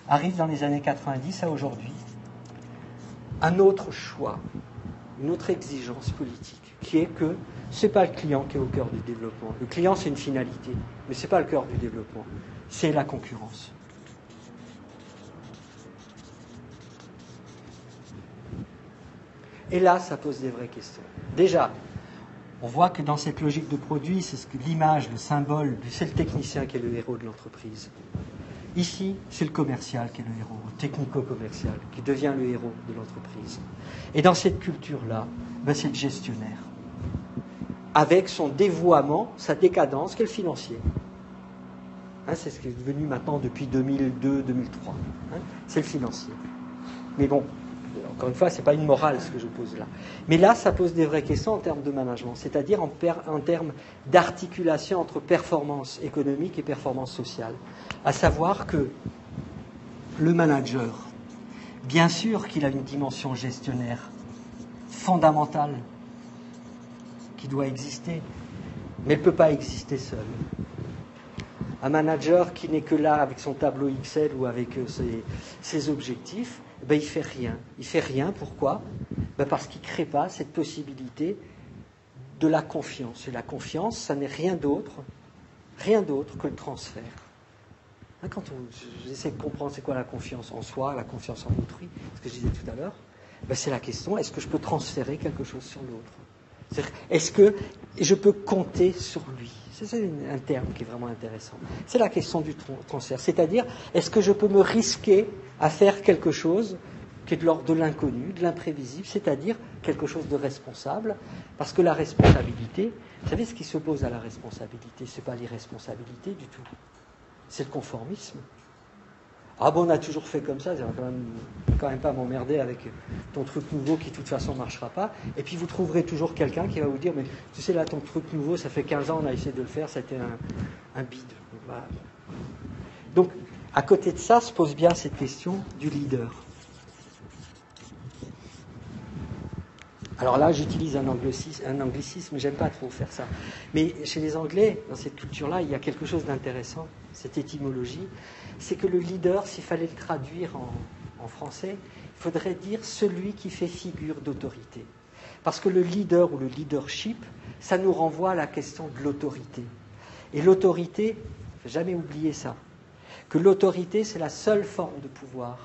arrive dans les années 90 à aujourd'hui un autre choix, une autre exigence politique, qui est que ce n'est pas le client qui est au cœur du développement. Le client, c'est une finalité, mais ce n'est pas le cœur du développement, c'est la concurrence. Et là, ça pose des vraies questions. Déjà, on voit que dans cette logique de produit, c'est ce que l'image, le symbole, c'est le technicien qui est le héros de l'entreprise. Ici, c'est le commercial qui est le héros, le technico-commercial, qui devient le héros de l'entreprise. Et dans cette culture-là, c'est le gestionnaire, avec son dévoiement, sa décadence, qui est le financier. C'est ce qui est devenu maintenant depuis 2002-2003. C'est le financier. Mais bon, encore une fois, ce n'est pas une morale ce que je pose là. Mais là, ça pose des vraies questions en termes de management, c'est-à-dire en termes d'articulation entre performance économique et performance sociale. À savoir que le manager, bien sûr qu'il a une dimension gestionnaire fondamentale qui doit exister, mais elle ne peut pas exister seule. Un manager qui n'est que là avec son tableau Excel ou avec ses objectifs, il ne fait rien. Il ne fait rien, pourquoi ? Parce qu'il ne crée pas cette possibilité de la confiance. Et la confiance, ça n'est rien d'autre que le transfert. Quand j'essaie de comprendre c'est quoi la confiance en soi, la confiance en autrui, ce que je disais tout à l'heure, c'est la question, est-ce que je peux transférer quelque chose sur l'autre ? C'est-à-dire, est-ce que je peux compter sur lui ? C'est un terme qui est vraiment intéressant. C'est la question du transfert. C'est-à-dire, est-ce que je peux me risquer à faire quelque chose qui est de l'ordre de l'inconnu, de l'imprévisible, c'est-à-dire quelque chose de responsable ? Parce que la responsabilité, vous savez ce qui s'oppose à la responsabilité, ce n'est pas l'irresponsabilité du tout. C'est le conformisme. Ah bon, on a toujours fait comme ça, ça va quand même pas m'emmerder avec ton truc nouveau qui de toute façon ne marchera pas. Et puis vous trouverez toujours quelqu'un qui va vous dire, mais tu sais là, ton truc nouveau, ça fait 15 ans, on a essayé de le faire, ça a été un bide. Voilà. Donc, à côté de ça, se pose bien cette question du leader. Alors là, j'utilise un anglicisme, j'aime pas trop faire ça. Mais chez les Anglais, dans cette culture-là, il y a quelque chose d'intéressant, cette étymologie, c'est que le leader, s'il fallait le traduire en français, il faudrait dire celui qui fait figure d'autorité. Parce que le leader ou le leadership, ça nous renvoie à la question de l'autorité. Et l'autorité, il ne faut jamais oublier ça, que l'autorité, c'est la seule forme de pouvoir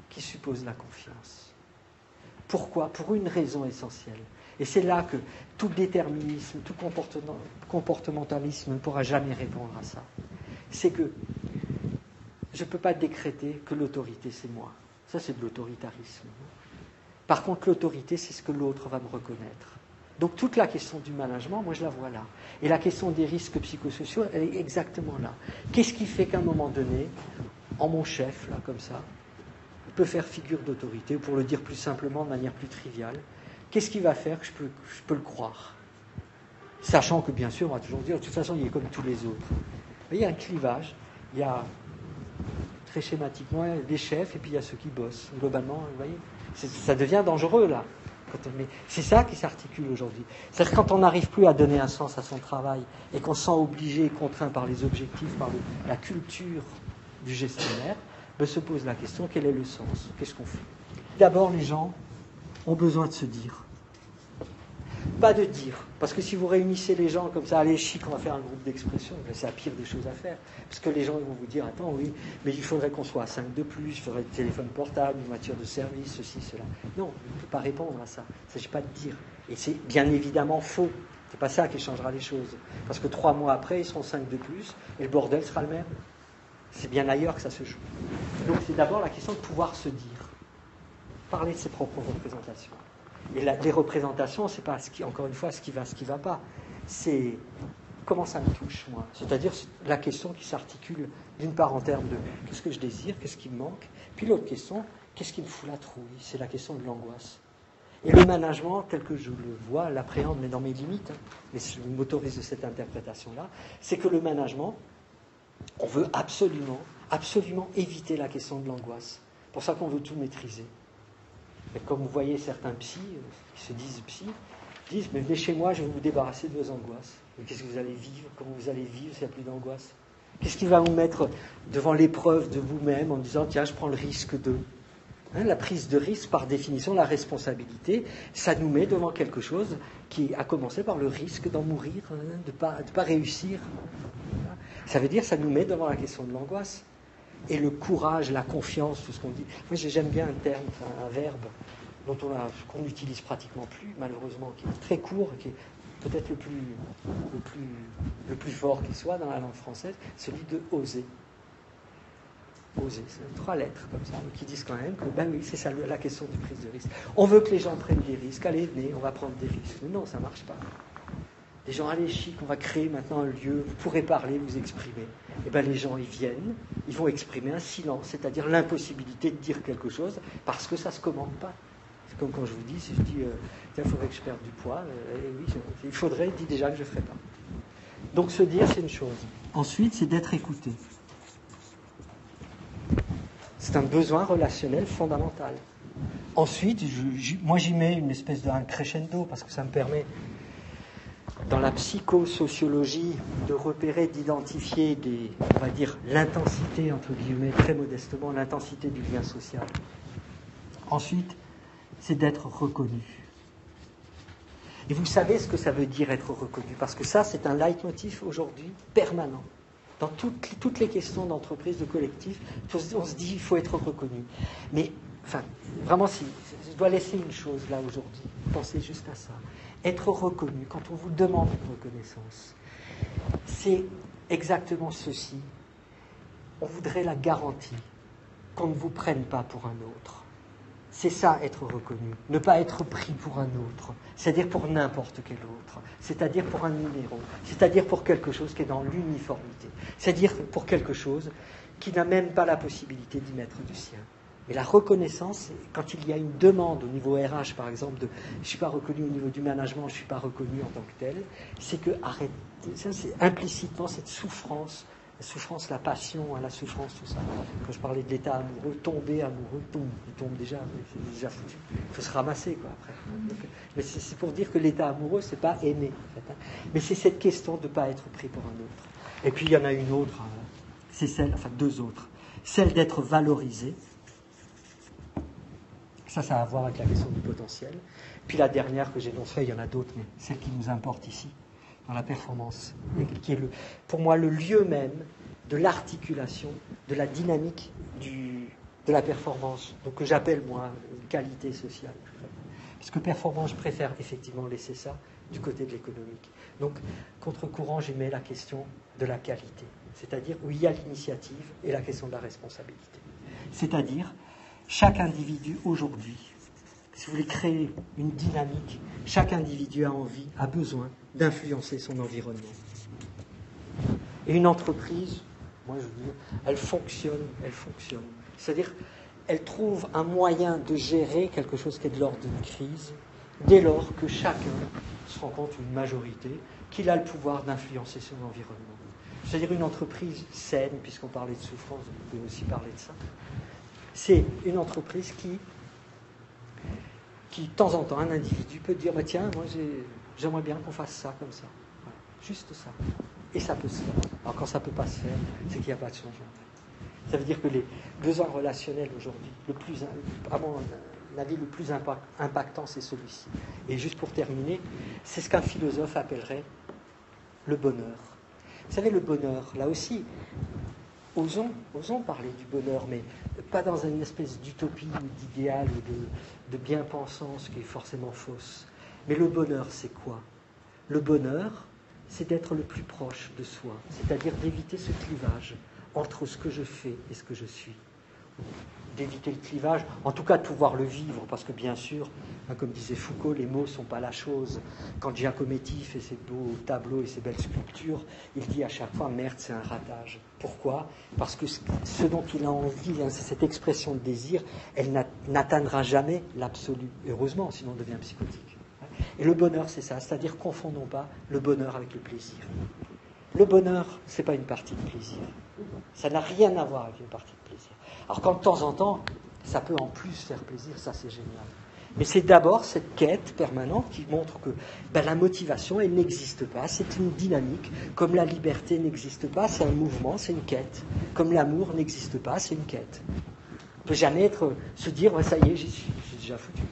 qui suppose la confiance. Pourquoi ? Pour une raison essentielle. Et c'est là que tout déterminisme, tout comportementalisme ne pourra jamais répondre à ça. C'est que je ne peux pas décréter que l'autorité, c'est moi. Ça, c'est de l'autoritarisme. Par contre, l'autorité, c'est ce que l'autre va me reconnaître. Donc, toute la question du management, moi, je la vois là. Et la question des risques psychosociaux, elle est exactement là. Qu'est-ce qui fait qu'à un moment donné, en mon chef, là, comme ça, peut faire figure d'autorité, ou pour le dire plus simplement, de manière plus triviale, qu'est-ce qui va faire que je peux le croire ? Sachant que, bien sûr, on va toujours dire, de toute façon, il est comme tous les autres. Mais il y a un clivage, il y a, très schématiquement, des chefs, et puis il y a ceux qui bossent. Globalement, vous voyez, ça devient dangereux, là. Mais c'est ça qui s'articule aujourd'hui. C'est-à-dire quand on n'arrive plus à donner un sens à son travail, et qu'on se sent obligé et contraint par les objectifs, par la culture du gestionnaire, se pose la question, quel est le sens ? Qu'est-ce qu'on fait ? D'abord, les gens ont besoin de se dire. Pas de dire. Parce que si vous réunissez les gens comme ça, allez, chic, on va faire un groupe d'expression, c'est la pire des choses à faire. Parce que les gens vont vous dire, attends, oui, mais il faudrait qu'on soit à 5 de plus, il faudrait des téléphones portables, une voiture de service, ceci, cela. Non, on ne peut pas répondre à ça. Il ne s'agit pas de dire. Et c'est bien évidemment faux. C'est pas ça qui changera les choses. Parce que 3 mois après, ils seront 5 de plus, et le bordel sera le même. C'est bien ailleurs que ça se joue. Donc c'est d'abord la question de pouvoir se dire. Parler de ses propres représentations. Et les représentations, c'est pas, encore une fois, ce qui va pas. C'est comment ça me touche, moi. C'est-à-dire la question qui s'articule d'une part en termes de qu'est-ce que je désire, qu'est-ce qui me manque. Puis l'autre question, qu'est-ce qui me fout la trouille ? C'est la question de l'angoisse. Et le management, tel que je le vois, l'appréhende, mais dans mes limites, mais je m'autorise de cette interprétation-là, c'est que le management, on veut absolument éviter la question de l'angoisse. C'est pour ça qu'on veut tout maîtriser. Et comme vous voyez certains psys, qui se disent psys, disent, mais venez chez moi, je vais vous débarrasser de vos angoisses. Mais qu'est-ce que vous allez vivre ? Comment vous allez vivre s'il n'y a plus d'angoisse ? Qu'est-ce qui va vous mettre devant l'épreuve de vous-même en disant, tiens, je prends le risque de... La prise de risque, par définition, la responsabilité, ça nous met devant quelque chose qui a commencé par le risque d'en mourir, de pas réussir. Ça veut dire que ça nous met devant la question de l'angoisse. Et le courage, la confiance, tout ce qu'on dit. Moi, j'aime bien un terme, un verbe qu'on n'utilise pratiquement plus, malheureusement, qui est très court, qui est peut-être le plus fort qui soit dans la langue française, celui de oser. Oser, c'est 3 lettres comme ça, qui disent quand même que, ben oui, c'est ça la question de prise de risque. On veut que les gens prennent des risques, allez, venez, on va prendre des risques. Mais non, ça ne marche pas. Les gens, allez, chic, on va créer maintenant un lieu, vous pourrez parler, vous exprimer. Et bien les gens, ils viennent, ils vont exprimer un silence, c'est-à-dire l'impossibilité de dire quelque chose, parce que ça ne se commande pas. C'est comme quand je vous dis, si je dis, tiens, il faudrait que je perde du poids, oui, il faudrait, dit déjà que je ne ferai pas. Donc se dire, c'est une chose. Ensuite, c'est d'être écouté. C'est un besoin relationnel fondamental. Ensuite, moi j'y mets une espèce d'un crescendo, parce que ça me permet, dans la psychosociologie, de repérer, d'identifier on va dire, l'intensité, entre guillemets, très modestement, l'intensité du lien social. Ensuite, c'est d'être reconnu. Et vous savez ce que ça veut dire être reconnu, parce que ça, c'est un leitmotiv aujourd'hui permanent. Dans toutes les questions d'entreprise, de collectif, on se dit qu'il faut être reconnu. Mais, enfin, vraiment, si je dois laisser une chose là aujourd'hui, pensez juste à ça. Être reconnu, quand on vous demande une reconnaissance, c'est exactement ceci. On voudrait la garantie qu'on ne vous prenne pas pour un autre. C'est ça, être reconnu. Ne pas être pris pour un autre. C'est-à-dire pour n'importe quel autre. C'est-à-dire pour un numéro. C'est-à-dire pour quelque chose qui est dans l'uniformité. C'est-à-dire pour quelque chose qui n'a même pas la possibilité d'y mettre du sien. Et la reconnaissance, quand il y a une demande au niveau RH, par exemple, de « je ne suis pas reconnu au niveau du management, je ne suis pas reconnu en tant que tel », c'est que ça, c'est implicitement cette souffrance, la souffrance, la passion, la souffrance, tout ça. Quand je parlais de l'état amoureux, tomber amoureux, il tombe déjà, c'est déjà foutu. Il faut se ramasser, quoi, après. Donc, mais c'est pour dire que l'état amoureux, c'est pas aimer, en fait, hein. Mais c'est cette question de ne pas être pris pour un autre. Et puis, il y en a une autre, c'est celle, enfin 2 autres. Celle d'être valorisé. Ça a à voir avec la question du potentiel. Puis la dernière que j'énoncerai, il y en a d'autres, mais celle qui nous importe ici, dans la performance, qui est pour moi le lieu même de l'articulation, de la dynamique de la performance, donc que j'appelle moi une qualité sociale. Puisque performance, je préfère effectivement laisser ça du côté de l'économique. Donc, contre-courant, j'y mets la question de la qualité, c'est-à-dire où il y a l'initiative et la question de la responsabilité. C'est-à-dire, chaque individu aujourd'hui, si vous voulez créer une dynamique, chaque individu a envie, a besoin d'influencer son environnement. Et une entreprise, moi je veux dire, elle fonctionne. C'est-à-dire, elle trouve un moyen de gérer quelque chose qui est de l'ordre d'une crise, dès lors que chacun se rend compte, une majorité, qu'il a le pouvoir d'influencer son environnement. C'est-à-dire une entreprise saine, puisqu'on parlait de souffrance, vous pouvez aussi parler de ça. C'est une entreprise qui, de temps en temps, un individu peut dire, bah, tiens, moi j'aimerais bien qu'on fasse ça comme ça. Voilà, juste ça. Et ça peut se faire. Alors quand ça ne peut pas se faire, c'est qu'il n'y a pas de changement. Ça veut dire que les besoins relationnels aujourd'hui, à mon avis, le plus impactant, c'est celui-ci. Et juste pour terminer, c'est ce qu'un philosophe appellerait le bonheur. Vous savez, le bonheur, là aussi, osons parler du bonheur, mais pas dans une espèce d'utopie ou d'idéal ou de bien-pensance qui est forcément fausse. Mais le bonheur, c'est quoi? Le bonheur, c'est d'être le plus proche de soi, c'est-à-dire d'éviter ce clivage entre ce que je fais et ce que je suis. D'éviter le clivage, en tout cas de pouvoir le vivre, parce que bien sûr, comme disait Foucault, les mots ne sont pas la chose. Quand Giacometti fait ses beaux tableaux et ses belles sculptures, il dit à chaque fois, merde, c'est un ratage. Pourquoi? Parce que ce dont il a envie, c'est cette expression de désir, elle n'atteindra jamais l'absolu. Heureusement, sinon on devient psychotique. Et le bonheur, c'est ça, c'est-à-dire confondons pas le bonheur avec le plaisir. Le bonheur, ce n'est pas une partie de plaisir. Ça n'a rien à voir avec une partie de plaisir. Alors quand de temps en temps, ça peut en plus faire plaisir, ça c'est génial. Mais c'est d'abord cette quête permanente qui montre que la motivation, elle n'existe pas, c'est une dynamique. Comme la liberté n'existe pas, c'est un mouvement, c'est une quête. Comme l'amour n'existe pas, c'est une quête. On ne peut jamais se dire, ça y est, j'ai déjà foutu.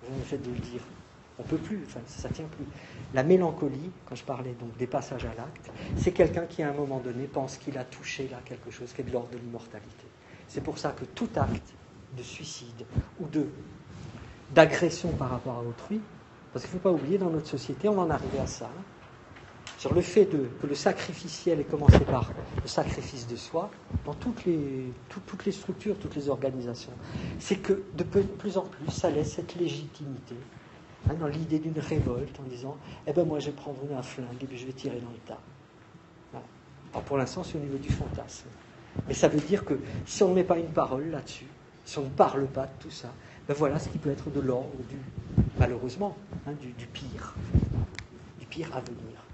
Le fait de le dire. On ne peut plus, ça ne tient plus. La mélancolie, quand je parlais donc des passages à l'acte, c'est quelqu'un qui à un moment donné pense qu'il a touché là quelque chose qui est de l'ordre de l'immortalité. C'est pour ça que tout acte de suicide ou d'agression par rapport à autrui, parce qu'il ne faut pas oublier, dans notre société, on en est arrivé à ça. Sur le fait que le sacrificiel ait commencé par le sacrifice de soi, dans toutes les structures, toutes les organisations, c'est que de plus en plus, ça laisse cette légitimité dans l'idée d'une révolte en disant moi je vais prendre un flingue et puis je vais tirer dans le tas. Voilà. Alors pour l'instant, c'est au niveau du fantasme. Mais ça veut dire que si on ne met pas une parole là-dessus, si on ne parle pas de tout ça, voilà ce qui peut être de l'ordre malheureusement, du pire à venir.